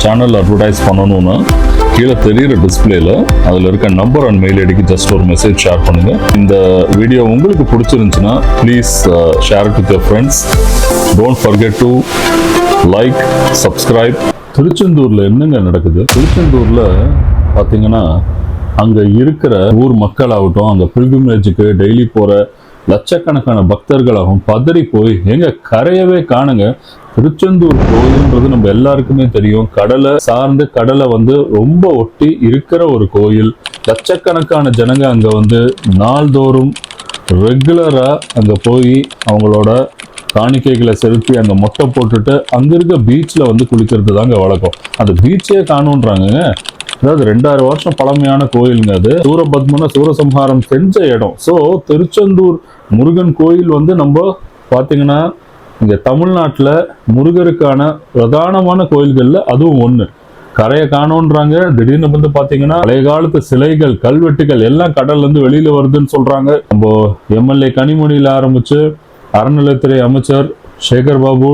Channel advertise பண்ணணும்னா கீழே தெரியுற டிஸ்பிளேல அதில் இருக்க நம்பர் அண்ட் மெயில் ஐடிக்கு ஜஸ்ட் ஒரு மெசேஜ் ஷேர் பண்ணுங்க. இந்த வீடியோ உங்களுக்கு பிடிச்சிருந்துச்சுன்னா please share it with your friends. Don't forget to like, subscribe. திருச்செந்தூர்ல என்னங்க நடக்குது? திருச்செந்தூர்ல பார்த்தீங்கன்னா அங்கே இருக்கிற ஊர் மக்கள் ஆகட்டும், அங்கே பில்கிரிமேஜுக்கு டெய்லி போகிற லட்சக்கணக்கான பக்தர்களாகவும் பதறி போய் எங்க கரையவே காணுங்க. திருச்செந்தூர் கோயில்ன்றது நம்ம எல்லாருக்குமே தெரியும். கடலை சார்ந்து கடலை ரொம்ப ஒட்டி இருக்கிற ஒரு கோயில். லட்சக்கணக்கான ஜனங்க அங்கே நாள்தோறும் ரெகுலரா அங்கே போய் அவங்களோட காணிக்கைகளை செலுத்தி அங்கே மொட்டை போட்டுட்டு அங்கே இருக்க பீச்சில் குளிக்கிறது தாங்க வழக்கம். அந்த பீச்சே காணுன்றாங்க. அதாவது 2000 வருஷம் பழமையான கோயிலுங்க அது. சூரபத்மனை சூரசம்ஹாரம் செஞ்ச இடம். ஸோ திருச்செந்தூர் முருகன் கோயில் நம்ம பார்த்தீங்கன்னா இங்கே தமிழ்நாட்டில் முருகருக்கான பிரதானமான கோயில்களில் அதுவும் ஒன்று. கரையை காணோன்றாங்க. திடீர்னு பார்த்தீங்கன்னா பழைய காலத்து சிலைகள், கல்வெட்டுகள் எல்லாம் கடல்லேருந்து வெளியில் வருதுன்னு சொல்கிறாங்க. நம்ம எம்எல்ஏ கனிமொழியில் ஆரம்பித்து அறநிலையத்துறை அமைச்சர் சேகர் பாபு,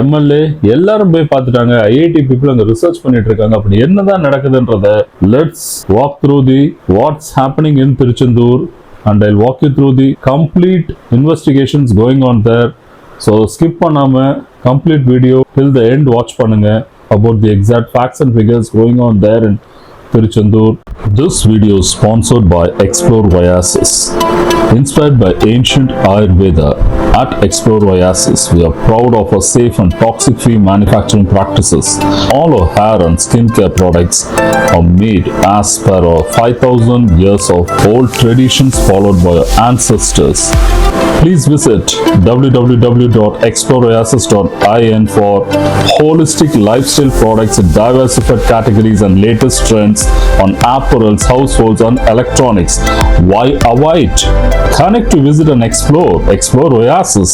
எம்எல்ஏ எல்லாரும் போய் பார்த்துட்டாங்க. ஐஐடி பீப்புள் அங்க ரிசர்ச் பண்ணிட்டு இருக்காங்க. அப்படி என்னதான் நடக்குதுன்றத let's walk through the what's happening in Tiruchendur and I'll walk you through the complete investigations going on there. So skip பண்ணாம complete video till the end watch பண்ணுங்க about the exact facts and figures going on there in Tiruchendur. This video is sponsored by Explore Oasis. Inspired by ancient Ayurveda, at Explore Oasis, we are proud of our safe and toxic-free manufacturing practices. All our hair and skincare products are made as per our 5,000 years of old traditions followed by our ancestors. Please visit www.exploreoasis.in for holistic lifestyle products in diversified categories and latest trends on apparels, households and electronics. Why avoid? Connect to visit and explore. Explore Oasis.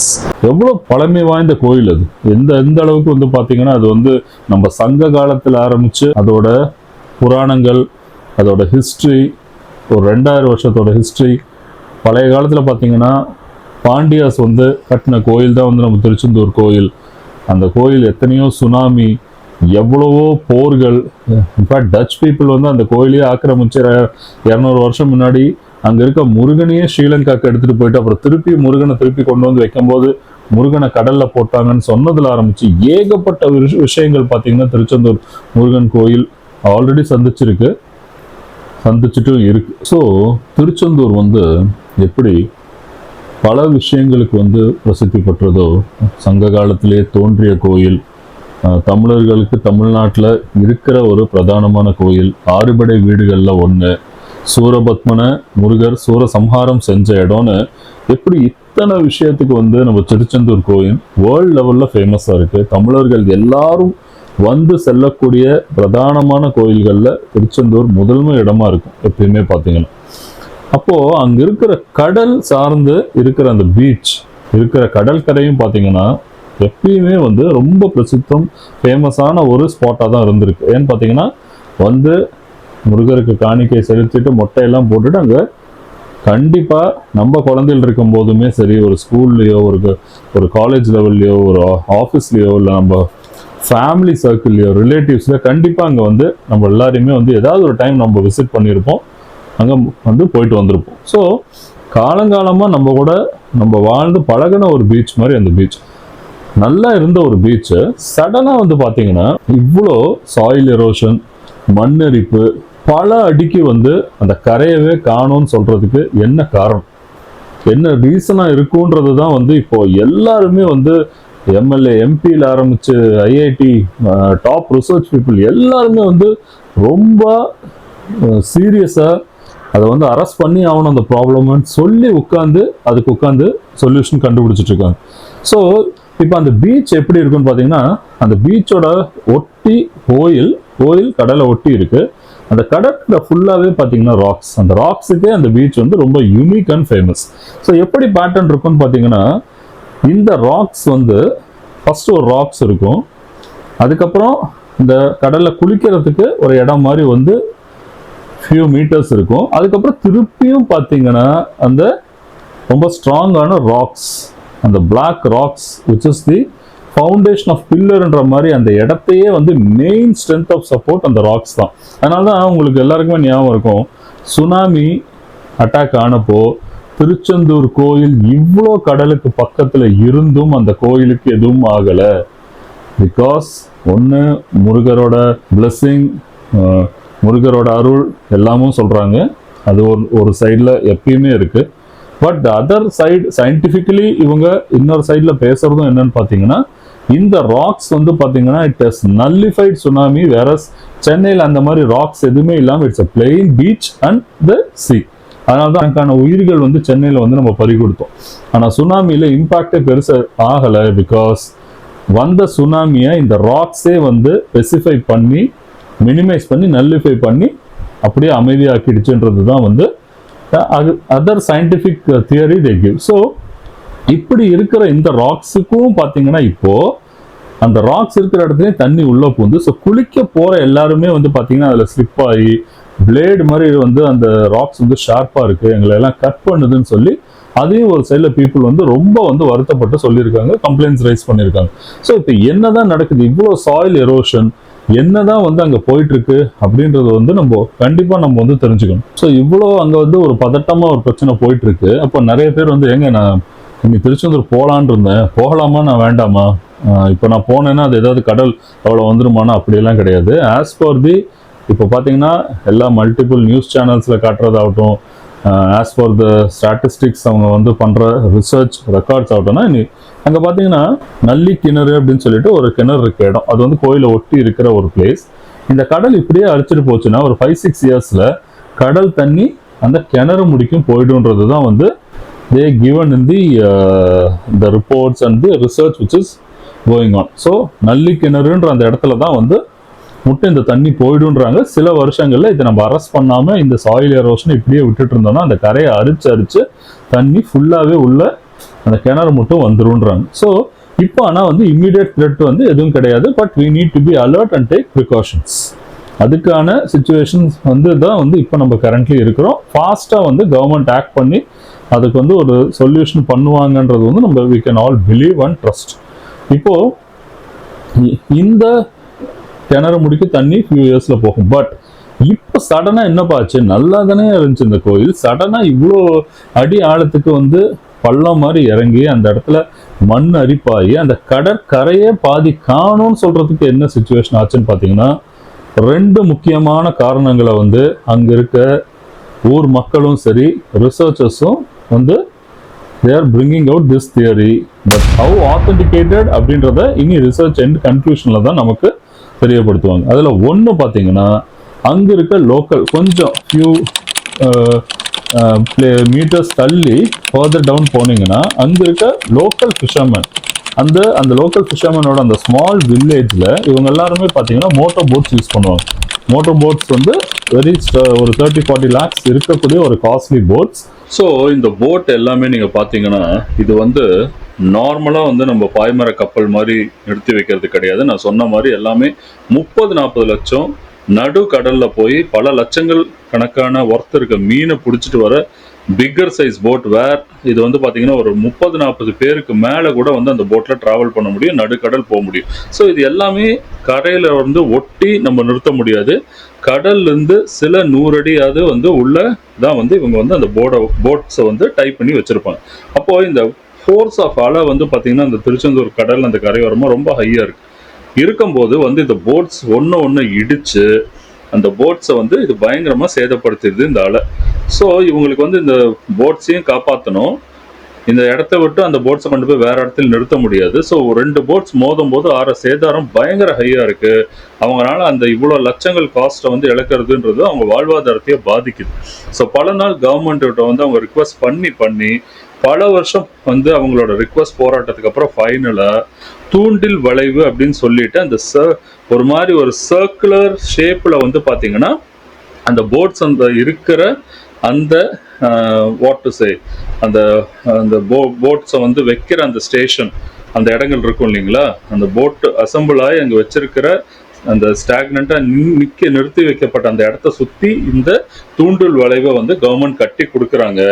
எவ்வளோ பழமை வாய்ந்த கோயில் அது. எந்த அளவுக்கு பார்த்தீங்கன்னா அது நம்ம சங்க காலத்தில் ஆரம்பிச்சு அதோட புராணங்கள், அதோட ஹிஸ்ட்ரி, ஒரு 2000 வருஷத்தோட ஹிஸ்ட்ரி. பழைய காலத்தில் பார்த்தீங்கன்னா பாண்டியாஸ் கட்டின கோயில் தான் நம்ம திருச்செந்தூர் கோயில். அந்த கோயில் எத்தனையோ சுனாமி, எவ்வளவோ போர்கள். இன்ஃபேக்ட் டச் பீப்புள் அந்த கோயிலையே ஆக்கிரமிச்சு 200 வருஷம் முன்னாடி அங்கே இருக்க முருகனையே ஸ்ரீலங்காக்கு எடுத்துகிட்டு போயிட்டு அப்புறம் திருப்பி முருகனை கொண்டு வைக்கும்போது முருகனை கடலில் போட்டாங்கன்னு சொன்னதில் ஆரம்பிச்சு ஏகப்பட்ட விஷயங்கள் பார்த்தீங்கன்னா திருச்செந்தூர் முருகன் கோயில் ஆல்ரெடி சந்திச்சுட்டும் இருக்கு. ஸோ திருச்செந்தூர் எப்படி பல விஷயங்களுக்கு பிரசித்தி பெற்றதோ, சங்க காலத்திலே தோன்றிய கோயில், தமிழர்களுக்கு தமிழ்நாட்டில் இருக்கிற ஒரு பிரதானமான கோயில், 6 படை வீடுகளில் ஒன்று, சூரபத்மனை முருகர் சூரசம்ஹாரம் செஞ்ச இடம்னு எப்படி இத்தனை விஷயத்துக்கு நம்ம திருச்செந்தூர் கோயில் வேர்ல்ட் லெவலில் ஃபேமஸாக இருக்குது. தமிழர்கள் எல்லாரும் செல்லக்கூடிய பிரதானமான கோயில்களில் திருச்செந்தூர் முதன்மை இடமா இருக்கும் எப்பயுமே பார்த்தீங்கன்னா. அப்போது அங்கே இருக்கிற கடல் சார்ந்து இருக்கிற அந்த பீச், இருக்கிற கடற்கரையும் பார்த்தீங்கன்னா எப்பயுமே ரொம்ப பிரசித்தம், ஃபேமஸான ஒரு ஸ்பாட்டாக தான் இருந்திருக்கு. ஏன்னு பார்த்தீங்கன்னா முருகருக்கு காணிக்கை செலுத்திட்டு மொட்டையெல்லாம் போட்டுட்டு அங்கே கண்டிப்பாக நம்ம குழந்தைகள் இருக்கும் போதுமே சரி, ஒரு ஸ்கூல்லையோ ஒரு காலேஜ் லெவல்லையோ ஒரு ஆஃபீஸ்லையோ இல்லை நம்ம ஃபேமிலி சர்க்கிள்லையோ ரிலேட்டிவ்ஸ்ல கண்டிப்பாக அங்கே நம்ம எல்லாரையுமே ஏதாவது ஒரு டைம் நம்ம விசிட் பண்ணியிருப்போம், அங்கே போயிட்டு வந்திருப்போம். ஸோ காலங்காலமாக நம்ம வாழ்ந்து பழகின ஒரு பீச் மாதிரி அந்த பீச் நல்லா இருந்த ஒரு பீச்சு சடனாக பார்த்தீங்கன்னா இவ்வளோ சாயில் எரோஷன், மண்ணரிப்பு, பல அடிக்கு அந்த கரையவே காணும்னு சொல்றதுக்கு என்ன காரணம், என்ன ரீசனா இருக்குன்றது தான் இப்போ எல்லாருமே எம்எல்ஏ எம்பியில் ஆரம்பிச்சு ஐஐடி டாப் ரிசர்ச் பீப்புள் எல்லாருமே ரொம்ப சீரியஸா அதை அரெஸ்ட் பண்ணி ஆகணும் அந்த ப்ராப்ளம்னு சொல்லி உட்காந்து சொல்யூஷன் கண்டுபிடிச்சிட்டு இருக்காங்க. ஸோ இப்போ அந்த பீச் எப்படி இருக்குன்னு பார்த்தீங்கன்னா அந்த பீச்சோட ஒட்டி கோயில் கடலை ஒட்டி இருக்கு. அந்த கடற்கரை ஃபுல்லாகவே பார்த்தீங்கன்னா ராக்ஸ். அந்த ராக்ஸுக்கே அந்த பீச் ரொம்ப யூனிக் அண்ட் ஃபேமஸ். ஸோ எப்படி பேட்டர்ன் இருக்குன்னு பார்த்தீங்கன்னா இந்த ராக்ஸ் ஃபர்ஸ்ட் ஒரு ராக்ஸ் இருக்கும், அதுக்கப்புறம் இந்த கடலில் குளிக்கிறதுக்கு ஒரு இடம் மாதிரி ஃபியூ மீட்டர்ஸ் இருக்கும், அதுக்கப்புறம் திருப்பியும் பார்த்தீங்கன்னா அந்த ரொம்ப ஸ்ட்ராங்கான ராக்ஸ், அந்த black rocks which is the foundation of பில்லர்ன்ற மாதிரி அந்த இடத்தையே வந்து மெயின் ஸ்ட்ரென்த் ஆஃப் சப்போர்ட் அந்த ராக்ஸ் தான். அதனால தான் உங்களுக்கு எல்லாருக்குமே ஞாபகம் இருக்கும், சுனாமி அட்டாக் ஆனப்போ திருச்செந்தூர் கோயில் இவ்வளோ கடலுக்கு பக்கத்தில் இருந்தும் அந்த கோயிலுக்கு எதுவும் ஆகலை. பிகாஸ் ஒன்று முருகரோட பிளெஸ்ஸிங், முருகரோட அருள் எல்லாமும் சொல்கிறாங்க. அது ஒரு சைடில் எப்பயுமே இருக்குது. But the other side scientifically இவங்க இன்னொரு சைடில் பேசுகிறதும் என்னன்னு பார்த்தீங்கன்னா, இந்த ராக்ஸ் வந்து பார்த்தீங்கன்னா இட் ஹஸ் நல்லிஃபைட் சுனாமி. வேற சென்னையில் அந்த மாதிரி ராக்ஸ் எதுவுமே இல்லாமல் it's a plain beach and the C. அதனால தான் அதுக்கான உயிர்கள் வந்து சென்னையில் வந்து நம்ம பறி கொடுத்தோம். ஆனால் சுனாமியில் இம்பாக்டே பெருசாக ஆகலை. பிகாஸ் வந்த சுனாமியை இந்த ராக்ஸே வந்து ஸ்பெசிஃபை பண்ணி மினிமைஸ் பண்ணி நல்லிஃபை பண்ணி அப்படியே அமைதியாக்கிடுச்சுன்றது தான் வந்து other scientific theory they give. So இப்படி இருக்கிற இந்த ராக்ஸுக்கும் பார்த்தீங்கன்னா இப்போ அந்த ராக்ஸ் இருக்கிற இடத்துலயும் தண்ணி உள்ள பூந்து, ஸோ குளிக்க போற எல்லாருமே வந்து பார்த்தீங்கன்னா அதில் ஸ்லிப் ஆகி பிளேடு மாதிரி வந்து அந்த ராக்ஸ் வந்து ஷார்ப்பாக இருக்கு, எங்களை எல்லாம் கட் பண்ணுதுன்னு சொல்லி அதையும் ஒரு சைடில் பீப்புள் வந்து ரொம்ப வந்து வருத்தப்பட்டு சொல்லியிருக்காங்க, கம்ப்ளைண்ட்ஸ் ரைஸ் பண்ணியிருக்காங்க. ஸோ இப்போ என்னதான் நடக்குது, இவ்வளோ சாயில் எரோஷன் என்னதான் வந்து அங்கே போயிட்டு இருக்கு அப்படின்றது வந்து நம்ம கண்டிப்பாக நம்ம வந்து தெரிஞ்சுக்கணும். ஸோ இவ்வளோ அங்கே வந்து ஒரு பதட்டமாக ஒரு பிரச்சனை போயிட்டு இருக்கு. அப்போ நிறைய பேர் வந்து எங்க நான் இங்கே திருச்செந்தூர் போகலான் இருந்தேன், போகலாமா நான் வேண்டாமா, இப்போ நான் போனேன்னா அது ஏதாவது கடல் அவ்வளோ வந்துருமானா அப்படியெல்லாம் கிடையாது. ஆஸ் பர் தி இப்போ பார்த்தீங்கன்னா எல்லா மல்டிபிள் நியூஸ் சேனல்ஸில் காட்டுறதாகட்டும், ஆஸ் பர் த ஸ்டாட்டிஸ்டிக்ஸ் அவங்க வந்து பண்ணுற ரிசர்ச் ரெக்கார்ட்ஸ் ஆகட்டும்னா, அங்கே பார்த்தீங்கன்னா நல்லி கிணறு அப்படின்னு சொல்லிட்டு ஒரு கிணறு இருக்க இடம், அது வந்து கோயிலை ஒட்டி இருக்கிற ஒரு பிளேஸ். இந்த கடல் இப்படியே அடிச்சிட்டு போச்சுன்னா ஒரு 5-6 இயர்ஸில் கடல் தண்ணி அந்த கிணறு முடிக்கும் போயிடுன்றது தான் வந்து they given in the reports and the research which is going on. So நல்லி கிணறுன்ற அந்த இடத்துல தான் வந்து முட்டை இந்த தண்ணி போயிடுன்றாங்க. சில வருஷங்கள்ல இதை நம்ம அரெஸ்ட் பண்ணாம இந்த சாயில் எரோஷன் இப்படியே விட்டுட்டு இருந்தோம்னா அந்த கரையை அரிச்சு தண்ணி ஃபுல்லாவே உள்ள அந்த கிணறு மட்டும் வந்துருன்றாங்க. ஸோ இப்போ ஆனால் வந்து இம்மிடியட் த்ரெட் வந்து எதுவும் கிடையாது. But we need to be alert and take precautions. அதுக்கான சுச்சுவேஷன்ஸ் வந்து தான் வந்து இப்போ நம்ம கரண்ட்லி இருக்கிறோம். ஃபாஸ்ட்டாக வந்து கவர்மெண்ட் ஆக்ட் பண்ணி அதுக்கு வந்து ஒரு சொல்யூஷன் பண்ணுவாங்கன்றது வந்து நம்ம we can all believe and trust. இப்போ இந்த கிணறு முடிக்க தண்ணி ஃபியூ இயர்ஸ்ல போகும். பட் இப்போ சடனா என்னப்பா ஆச்சு, நல்லா தானே இருந்துச்சு இந்த கோயில், சடனா இவ்வளோ அடி ஆழத்துக்கு வந்து பள்ளம் மாதிரி இறங்கி அந்த இடத்துல மண் அரிப்பாகி அந்த கடற்கரையே பாதி காணும்னு சொல்றதுக்கு என்ன சுச்சுவேஷன் ஆச்சுன்னு பார்த்தீங்கன்னா, 2 முக்கியமான காரணங்களை வந்து அங்க இருக்க ஊர் மக்களும் சரி ரிசர்ச்சர்ஸும் வந்து they are bringing out this theory. But how authenticated அப்படின்றத இனி ரிசர்ச் அண்ட் கன்க்ளூஷன்ல தான் நமக்கு தெரியப்படுத்துவாங்க. அதில் ஒன்று பார்த்தீங்கன்னா, அங்கே இருக்க லோக்கல் கொஞ்சம் ஃபியூ மீட்டர்ஸ் தள்ளி ஃபர்தர் டவுன் போனீங்கன்னா அங்கே இருக்க லோக்கல் ஃபிஷர்மேன், அந்த லோக்கல் ஃபிஷர்மேனோட அந்த ஸ்மால் வில்லேஜில் இவங்க எல்லாருமே பார்த்தீங்கன்னா மோட்டர் போட்ஸ் யூஸ் பண்ணுவாங்க. மோட்டர் போட்ஸ் வந்து ஒரு 30-40 லேக்ஸ் இருக்கக்கூடிய ஒரு காஸ்ட்லி போட்ஸ். ஸோ இந்த போட் எல்லாமே நீங்கள் பார்த்தீங்கன்னா இது வந்து நார்மலாக வந்து நம்ம பாய்மர கப்பல் மாதிரி நிறுத்தி வைக்கிறது கிடையாது. நான் சொன்ன மாதிரி எல்லாமே 30-40 லட்சம் நடு கடல்ல போய் பல லட்சங்கள் கணக்கான ஒர்த் இருக்க மீனை பிடிச்சிட்டு வர பிக்கர் சைஸ் போட். வேர் இது வந்து பார்த்தீங்கன்னா ஒரு 30-40 பேருக்கு மேலே கூட வந்து அந்த போட்டில் ட்ராவல் பண்ண முடியும், நடுக்கடல் போக முடியும். ஸோ இது எல்லாமே கரையில் வந்து ஒட்டி நம்ம நிறுத்த முடியாது. கடல்லேருந்து சில 100 அடியாவது வந்து உள்ள தான் வந்து இவங்க வந்து அந்த போட்ஸை வந்து டைப் பண்ணி வச்சுருப்பாங்க. அப்போது இந்த ஃபோர்ஸ் ஆஃப் அலை வந்து பார்த்தீங்கன்னா இந்த திருச்செந்தூர் கடல் அந்த கரையோரமாக ரொம்ப ஹையாக இருக்கும்போது வந்து இந்த போட்ஸ் ஒன்று இடித்து அந்த போட்ஸை வந்து இது பயங்கரமாக சேதப்படுத்திடுது இந்த அலை. ஸோ இவங்களுக்கு வந்து இந்த போட்ஸையும் காப்பாற்றணும், இந்த இடத்த விட்டு அந்த போட்ஸை கொண்டு போய் வேற இடத்துல நிறுத்த முடியாது. ஸோ 2 போட்ஸ் மோதும் போது ஆற சேதாரம் பயங்கர ஹையாக இருக்குது. அவங்களால அந்த இவ்வளோ லட்சங்கள் காஸ்ட்டை வந்து இழக்கிறதுன்றது அவங்க வாழ்வாதாரத்தையே பாதிக்குது. ஸோ பல நாள் கவர்மெண்ட்டை வந்து அவங்க ரிக்வஸ்ட் பண்ணி பல வருஷம் வந்து அவங்களோட ரிக்வஸ்ட் போராட்டத்துக்கு அப்புறம் ஃபைனலாக தூண்டில் வளைவு அப்படின்னு சொல்லிட்டு அந்த ஒரு மாதிரி ஒரு சர்க்குலர் ஷேப்பில் வந்து பார்த்தீங்கன்னா அந்த போட்ஸ் அந்த இருக்கிற அந்த வாட் டு சே அந்த போட்ஸை வந்து வைக்கிற அந்த ஸ்டேஷன் அந்த இடங்கள் இருக்கும் இல்லைங்களா, அந்த போட்டு அசம்பிள் ஆகி அங்கே வச்சிருக்கிற அந்த ஸ்டாக்னண்ட்டாக நிறுத்தி வைக்கப்பட்ட அந்த இடத்த சுற்றி இந்த தூண்டில் வளைவை வந்து கவர்மெண்ட் கட்டி கொடுக்குறாங்க.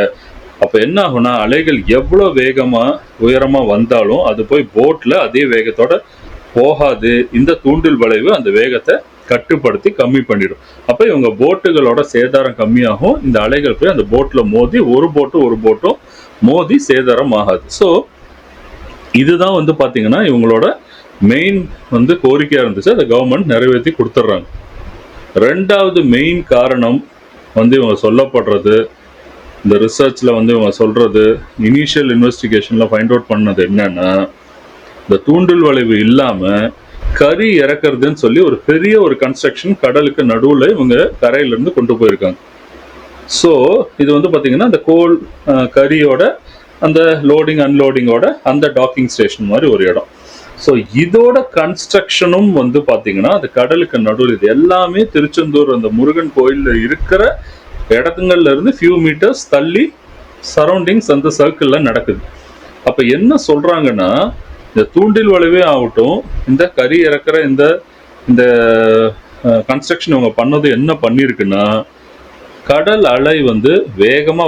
அப்ப என்ன ஆகும்னா அலைகள் எவ்வளவு வேகமா உயரமா வந்தாலும் அது போய் போட்ல அதே வேகத்தோட போகாது. இந்த தூண்டில் வளைவு அந்த வேகத்தை கட்டுப்படுத்தி கம்மி பண்ணிடும். அப்ப இவங்க போட்டுகளோட சேதாரம் கம்மியாகும். இந்த அலைகள் போய் அந்த போட்ல மோதி ஒரு போட்டும் மோதி சேதாரம் ஆகாது. ஸோ இதுதான் வந்து பாத்தீங்கன்னா இவங்களோட மெயின் வந்து கோரிக்கையா இருந்துச்சு. அதை கவர்மெண்ட் நிறைவேற்றி கொடுத்துட்றாங்க. ரெண்டாவது மெயின் காரணம் வந்து இவங்க சொல்லப்படுறது, இந்த ரிசர்ச்ல வந்து இவங்க சொல்றது, இனிஷியல் இன்வெஸ்டிகேஷன்ல ஃபைண்ட் அவுட் பண்ணது என்னன்னா, இந்த தூண்டில் வளைவு இல்லாம கறி இறக்குறதுன்னு சொல்லி ஒரு பெரிய ஒரு கன்ஸ்ட்ரக்ஷன் கடலுக்கு நடுவுல இவங்க கரையில இருந்து கொண்டு போயிருக்காங்க. ஸோ இது வந்து பாத்தீங்கன்னா அந்த கோல் கரியோட அந்த லோடிங் அன்லோடிங்கோட அந்த டாக்கிங் ஸ்டேஷன் மாதிரி ஒரு இடம். ஸோ இதோட கன்ஸ்ட்ரக்ஷனும் வந்து பாத்தீங்கன்னா அந்த கடலுக்கு நடுவில், இது எல்லாமே திருச்செந்தூர் அந்த முருகன் கோயில்ல இருக்கிற இடத்துங்கள்ல இருந்து ஃபியூ மீட்டர்ஸ் தள்ளி சரௌண்டிங்ஸ் அந்த சர்க்கிள்ல நடக்குது. அப்ப என்ன சொல்றாங்கன்னா, இந்த தூண்டில் வளைவே ஆகட்டும், இந்த கறி இறக்குற இந்த இந்த கன்ஸ்ட்ரக்ஷன் இவங்க பண்ணது என்ன பண்ணிருக்குன்னா, கடல் அலை வந்து வேகமா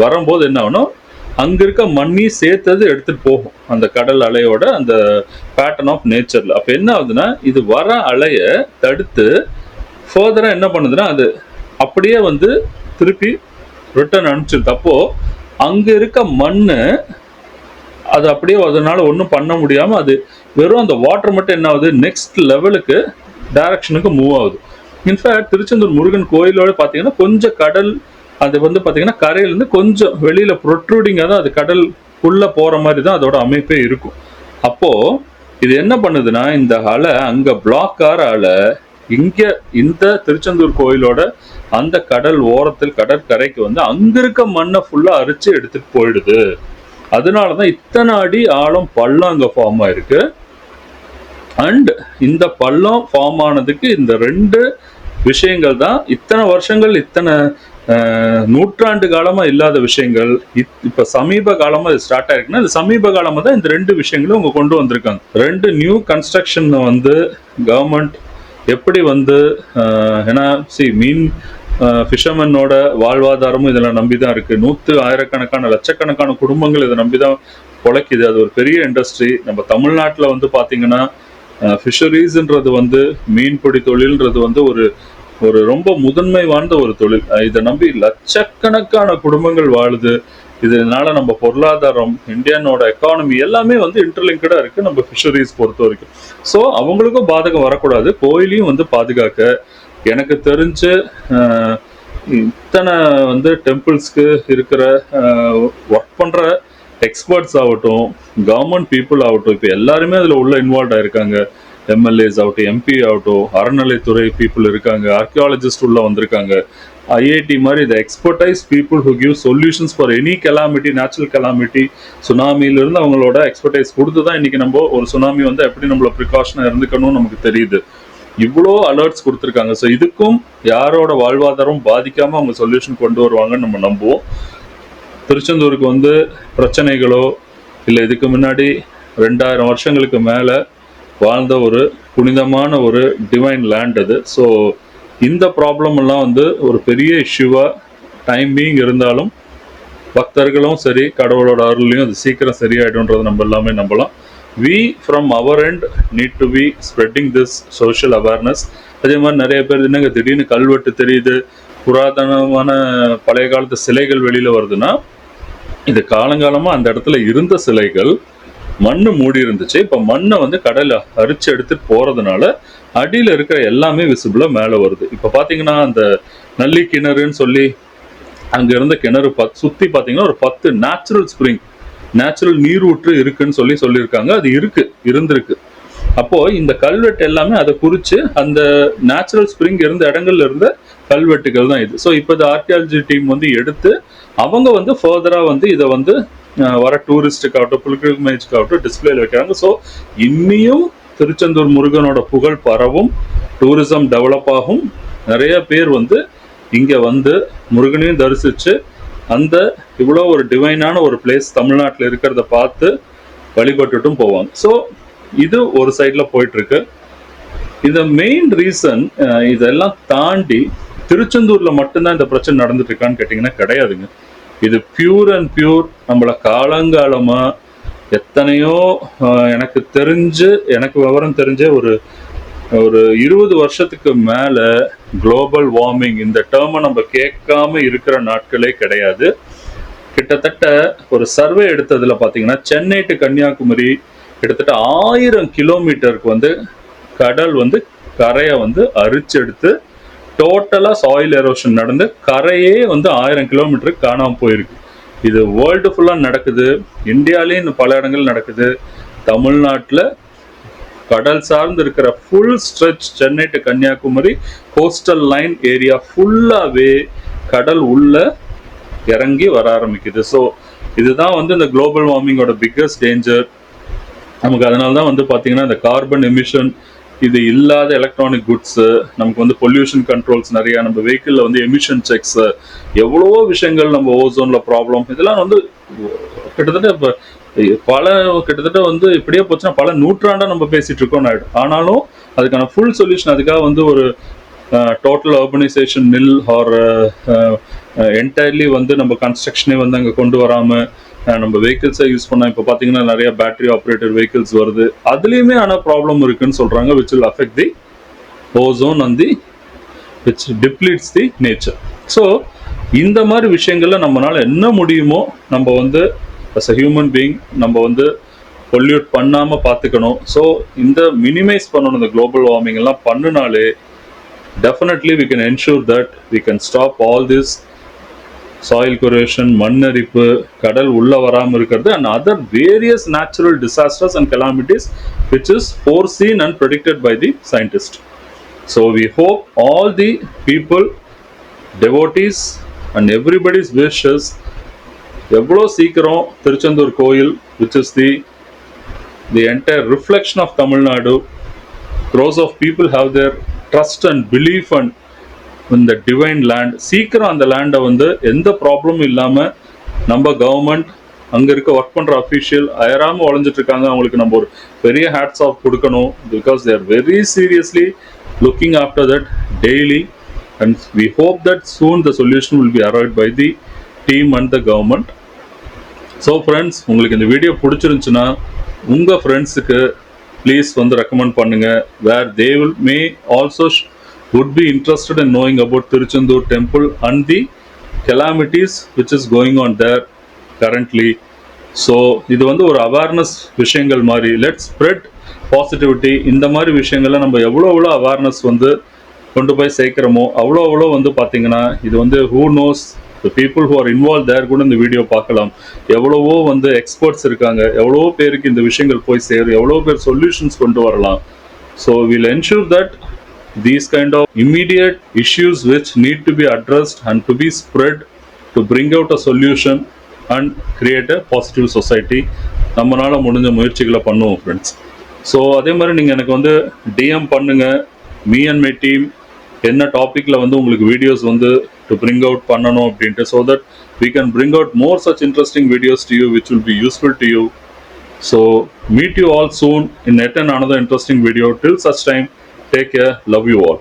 வரும்போது என்ன ஆகணும், அங்க இருக்க மண்ணி சேர்த்தது எடுத்துட்டு போகும் அந்த கடல் அலையோட அந்த பேட்டர்ன் ஆஃப் நேச்சர்ல. அப்ப என்ன ஆகுதுன்னா, இது வர அலைய தடுத்து ஃபர்தரா என்ன பண்ணுதுன்னா அது அப்படியே வந்து திருப்பி ரிட்டர்ன் அனுப்பிச்சிருது. அப்போ அங்க இருக்க மண்ணு அது அப்படியே அதனால ஒன்றும் பண்ண முடியாம அது வெறும் அந்த வாட்டர் மட்டும் என்ன ஆகுது, நெக்ஸ்ட் லெவலுக்கு டைரக்ஷனுக்கு மூவ் ஆகுது. இன்ஃபேக்ட் திருச்செந்தூர் முருகன் கோயிலோட பார்த்தீங்கன்னா கொஞ்சம் கடல் அது வந்து பார்த்தீங்கன்னா கரையிலேருந்து கொஞ்சம் வெளியில ப்ரொட்ரூடிங்காக தான் அது கடலுக்குள்ள போற மாதிரி தான் அதோட அமைப்பே இருக்கும். அப்போ இது என்ன பண்ணுதுன்னா, இந்த அலை அங்க பிளாக் ஆகிற அலை இங்க இந்த திருச்செந்தூர் கோயிலோட அந்த கடல் ஓரத்தில் கடற்கரைக்கு வந்து அங்க இருக்க மண்ணை ஃபுல்லா அரிச்சு எடுத்துட்டு போயிடுது. அதனாலதான் இத்தனை அடி ஆழம் பள்ளம் அங்க ஃபார்ம் ஆயிருக்கு. அண்ட் இந்த பள்ளம் ஃபார்ம் ஆனதுக்கு இந்த ரெண்டு விஷயங்கள் தான் இத்தனை வருஷங்கள் இத்தனை நூற்றாண்டு காலமா இல்லாத விஷயங்கள் இப்ப சமீப காலமா இது ஸ்டார்ட் ஆயிருக்குன்னா இது சமீப காலமா தான் இந்த ரெண்டு விஷயங்களும் அவங்க கொண்டு வந்திருக்காங்க. ரெண்டு நியூ கன்ஸ்ட்ரக்ஷன் வந்து கவர்மெண்ட் எப்படி வந்து ஏன்னா மீன் ஃபிஷர்மேனோட வாழ்வாதாரமும் இதில் நம்பிதான் இருக்கு. ஆயிரக்கணக்கான லட்சக்கணக்கான குடும்பங்கள் இதை நம்பிதான் பொழைக்குது. அது ஒரு பெரிய இண்டஸ்ட்ரி. நம்ம தமிழ்நாட்டில் வந்து பாத்தீங்கன்னா ஃபிஷரிஸ்ன்றது வந்து மீன்பிடி தொழில்ன்றது வந்து ஒரு ரொம்ப முதன்மை வாய்ந்த ஒரு தொழில். இதை நம்பி லட்சக்கணக்கான குடும்பங்கள் வாழுது. இதனால நம்ம பொருளாதாரம், இந்தியனோட எக்கானமி எல்லாமே வந்து இன்டர்லிங்கடா இருக்கு நம்ம ஃபிஷரிஸ் பொறுத்த வரைக்கும். ஸோ அவங்களுக்கும் பாதகம் வரக்கூடாது, கோயிலையும் வந்து பாதுகாக்க எனக்கு தெரிஞ்சு இத்தனை வந்து டெம்பிள்ஸ்க்கு இருக்கிற ஒர்க் பண்ற எக்ஸ்பர்ட்ஸ் ஆகட்டும், கவர்மெண்ட் பீப்புள் ஆகட்டும், இப்போ எல்லாருமே அதில் உள்ள இன்வால்வ் ஆயிருக்காங்க. எம்எல்ஏஸ் ஆகட்டும், எம்பி ஆகட்டும், அறநிலைத்துறை பீப்புள் இருக்காங்க, ஆர்கியாலஜிஸ்ட் உள்ள வந்திருக்காங்க, ஐஐடி மாதிரி இந்த expertise people who give solutions for any calamity, natural calamity, சுனாமியிலிருந்து அவங்களோட எக்ஸ்பர்டைஸ் கொடுத்து தான் இன்னைக்கு நம்ம ஒரு சுனாமி வந்து எப்படி நம்மள ப்ரிகாஷனாக இருந்துக்கணும்னு நமக்கு தெரியுது. இவ்வளோ அலர்ட்ஸ் கொடுத்துருக்காங்க. ஸோ இதுக்கும் யாரோட வாழ்வாதாரம் பாதிக்காம அவங்க சொல்யூஷன் கொண்டு வருவாங்கன்னு நம்ம நம்புவோம். திருச்செந்தூருக்கு வந்து பிரச்சனைகளோ இல்லை இதுக்கு முன்னாடி 2000 வருஷங்களுக்கு மேலே வாழ்ந்த ஒரு புனிதமான ஒரு டிவைன் லேண்ட் அது. ஸோ இந்த ப்ராப்ளம் எல்லாம் வந்து ஒரு பெரிய இஷ்யூவாக டைம் பீயிங் இருந்தாலும் பக்தர்களும் சரி கடவுளோட அருளையும் அது சீக்கிரம் சரியாயிடும்ன்றது நம்ம எல்லாமே நம்பலாம். We from our end need to be spreading this social awareness. அதே மாதிரி நிறைய பேர் என்னங்க திடீர்னு கல்வெட்டு தெரியுது, புராதனமான பழைய காலத்து சிலைகள் வெளியில வருதுன்னா இது காலங்காலமா அந்த இடத்துல இருந்த சிலைகள் மண்ணு மூடி இருந்துச்சு. இப்ப மண்ணை வந்து கடலை அரிச்சு எடுத்துட்டு போறதுனால அடியில இருக்கிற எல்லாமே விசிபிளா மேல வருது. இப்ப பாத்தீங்கன்னா அந்த நல்லி கிணறுன்னு சொல்லி அங்க இருந்த கிணறு சுத்தி பாத்தீங்கன்னா ஒரு 10 நேச்சுரல் ஸ்ப்ரிங், நேச்சுரல் நீரூற்று இருக்குன்னு சொல்லியிருக்காங்க. அது இருந்திருக்கு. அப்போ இந்த கல்வெட்டு எல்லாமே அதை குறிச்சு அந்த நேச்சுரல் ஸ்ப்ரிங் இருந்த இடங்கள்ல இருந்த கல்வெட்டுகள் தான் இது. ஸோ இப்போ இந்த ஆர்கியாலஜி டீம் வந்து எடுத்து அவங்க வந்து ஃபர்தரா வந்து இதை வந்து வர டூரிஸ்டுக்காகட்டும் பில்கிரிமேஜ்க்காகட்டும் டிஸ்பிளேல வைக்கிறாங்க. ஸோ இன்னியும் திருச்செந்தூர் முருகனோட புகழ் பரவும், டூரிசம் டெவலப் ஆகும், நிறைய பேர் வந்து இங்க வந்து முருகனையும் தரிசிச்சு அந்த இவ்வளோ ஒரு டிவைனான ஒரு பிளேஸ் தமிழ்நாட்டில் இருக்கிறத பார்த்து வழிபட்டுட்டும் போவாங்க. ஸோ இது ஒரு சைட்ல போயிட்டு இருக்கு. இந்த மெயின் ரீசன் இதெல்லாம் தாண்டி திருச்செந்தூர்ல மட்டும்தான் இந்த பிரச்சனை நடந்துட்டு இருக்கான்னு கேட்டீங்கன்னா கிடையாதுங்க. இது பியூர் அண்ட் பியூர் நம்மள காலங்காலமா எத்தனையோ எனக்கு விவரம் தெரிஞ்ச ஒரு 20 வருஷத்துக்கு மேல குளோபல் வார்மிங் இந்த டேர்மை நம்ம கேட்காம இருக்கிற நாட்களே கிடையாது. கிட்டத்தட்ட ஒரு சர்வே எடுத்ததுல பாத்தீங்கன்னா சென்னை டு கன்னியாகுமரி கிட்டத்தட்ட 1000 கிலோமீட்டருக்கு வந்து கடல் வந்து கரையை வந்து அரிச்செடுத்து டோட்டலா சாயில் எரோஷன் நடந்து கரையே வந்து 1000 கிலோமீட்டருக்கு காணாம போயிருக்கு. இது வேர்ல்டு ஃபுல்லா நடக்குது, இந்தியாலேயும் பல இடங்கள் நடக்குது. தமிழ்நாட்டில் கடல் சார்ந்து இருக்கிற full stretch Chennai to Kanyakumari coastal line area ஃபுல்லாவே கடல் உள்ள இறங்கி வர ஆரம்பிக்குது. ஸோ இதுதான் வந்து இந்த குளோபல் வார்மிங்கோட பிக்கஸ்ட் டேஞ்சர் நமக்கு. அதனால தான் வந்து பார்த்தீங்கன்னா இந்த கார்பன் எமிஷன் இது இல்லாத எலக்ட்ரானிக் குட்ஸ், நமக்கு வந்து பொல்யூஷன் கண்ட்ரோல்ஸ் நிறைய, நம்ம வெஹிக்கிளில் வந்து எமிஷன் செக்ஸ், எவ்வளவோ விஷயங்கள், நம்ம ஓசோன்ல ப்ராப்ளம், இதெல்லாம் வந்து கிட்டத்தட்ட வந்து இப்படியே போச்சுன்னா பல நூற்றாண்டா நம்ம பேசிட்டு இருக்கோம் ஆயிடும். ஆனாலும் அதுக்கான ஃபுல் சொல்யூஷன் அதுக்காக வந்து ஒரு டோட்டல் அர்பனைசேஷன் நில் ஆர் என்டையர்லி வந்து நம்ம கன்ஸ்ட்ரக்ஷனே வந்து அங்கே கொண்டு வராமல் நம்ம வெஹிக்கிள்ஸை யூஸ் பண்ணால் இப்போ பார்த்தீங்கன்னா நிறைய பேட்டரி ஆப்ரேட்டட் வெஹிக்கிள்ஸ் வருது. அதுலேயுமே ஆனால் ப்ராப்ளம் இருக்குன்னு சொல்கிறாங்க, which will affect the ozone and the which depletes the nature. So இந்த மாதிரி விஷயங்கள்ல நம்மளால என்ன முடியுமோ நம்ம வந்து அஸ் அ ஹியூமன் பீயிங் நம்ம வந்து பொல்யூட் பண்ணாமல் பார்த்துக்கணும். ஸோ இந்த மினிமைஸ் பண்ணணும். இந்த குளோபல் வார்மிங் எல்லாம் பண்ணினாலே definitely we can ensure that we can stop all this soil corrosion, மண்ணரிப்பு, கடல் உள்ள வராமல் இருக்கிறது, and other various natural disasters and calamities which is foreseen and predicted by the scientists. So we hope all the people, devotees and everybody's wishes எவ்வளோ சீக்கிரம் திருச்செந்தூர் கோயில் which is the entire reflection of Tamil Nadu, crores of people have their trust and belief and in the divine land. சீக்கிரம் அந்த லேண்டை வந்து எந்த ப்ராப்ளமும் இல்லாமல் நம்ம கவர்மெண்ட் அங்கே இருக்க ஒர்க் பண்ணுற அஃபீஷியல் அயராமல் உழைஞ்சிட்டு இருக்காங்க. அவங்களுக்கு நம்ம ஒரு பெரிய ஹேட்ஸ் ஆஃப் கொடுக்கணும். Because they are very seriously looking after that daily, and we hope that soon the solution will be arrived by the team and the government. So friends, உங்களுக்கு இந்த video பிடிச்சிருந்துச்சுன்னா உங்கள் ஃப்ரெண்ட்ஸுக்கு ப்ளீஸ் வந்து recommend பண்ணுங்கள். Where they will may also would be interested in knowing about Tiruchendur temple and the calamities which is going on there currently. So இது வந்து ஒரு அவேர்னஸ் விஷயங்கள் மாதிரி, லெட்ஸ் ஸ்ப்ரெட் பாசிட்டிவிட்டி. இந்த மாதிரி விஷயங்கள்ல நம்ம எவ்வளோ அவேர்னஸ் வந்து கொண்டு போய் சேர்க்கிறோமோ அவ்வளோ வந்து பார்த்தீங்கன்னா இது வந்து who knows the people who are involved there கூட இந்த வீடியோ பார்க்கலாம். எவ்வளவோ வந்து எக்ஸ்பர்ட்ஸ் இருக்காங்க, எவ்வளோ பேருக்கு இந்த விஷயங்கள் போய் சேரும், எவ்வளோ பேர் சொல்யூஷன்ஸ் கொண்டு வரலாம். So we'll ensure that these kind of immediate issues which need to be addressed and to be spread to bring out a solution and create a positive society. நம்மளால முடிஞ்ச முயற்சிகளை பண்ணுவோம் ஃப்ரெண்ட்ஸ். ஸோ அதே மாதிரி நீங்கள் எனக்கு வந்து டிஎம் பண்ணுங்க, மீ அண்ட் மை டீம் என்ன டாப்பிக்கில் வந்து உங்களுக்கு வீடியோஸ் வந்து டு bring out பண்ணணும் அப்படின்ட்டு, so that we can bring out more such interesting videos to you which will be useful to you. So meet you all soon in yet another interesting video. Till such time, take care. Love you all.